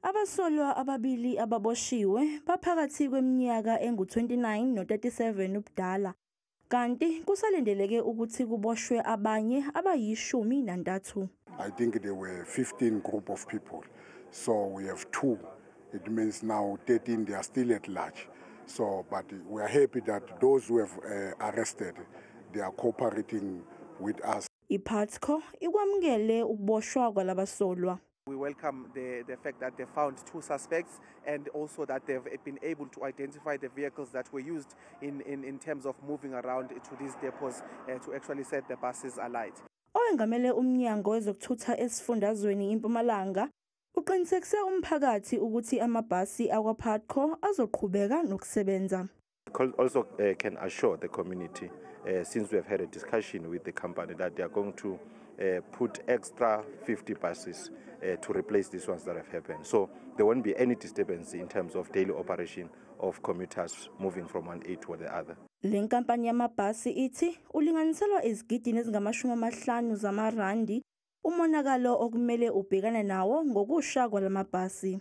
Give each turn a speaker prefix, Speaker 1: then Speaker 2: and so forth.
Speaker 1: Abasolwa ababili ababoshiwe baphakathi kweminyaka engu-29 no-37 ubudala, kanti kusalindeleke ukuthi kuboshwe abanye abayi-13.
Speaker 2: I think there were 15 group of people, so we have 2. It means now 13, they are still at large. So, but we are happy that those who have arrested, they are cooperating with us.
Speaker 1: IPATCO ikwamukele ukuboshwa kwalabasolwa.
Speaker 3: We welcome the fact that they found 2 suspects and also that they've been able to identify the vehicles that were used in terms of moving around to these depots to actually set the buses alight.
Speaker 1: Owengamele umnyango wezokuthutha esifundazweni iMpumalanga uqinisekise umphakathi ukuthi amabhasi akwaPATCO azoqhubeka nokusebenza.
Speaker 4: Also can assure the community, since we have had a discussion with the company, that they are going to put extra 50 buses to replace these ones that have happened. So there won't be any disturbance in terms of daily operation of commuters moving from one aid to the other.
Speaker 1: Le nkampani yamabhasi ithi ulinganiselwa izigidini ezingama-50 zamarandi umonakalo okumele ubhekane nawo ngokusha kwalamabhasi.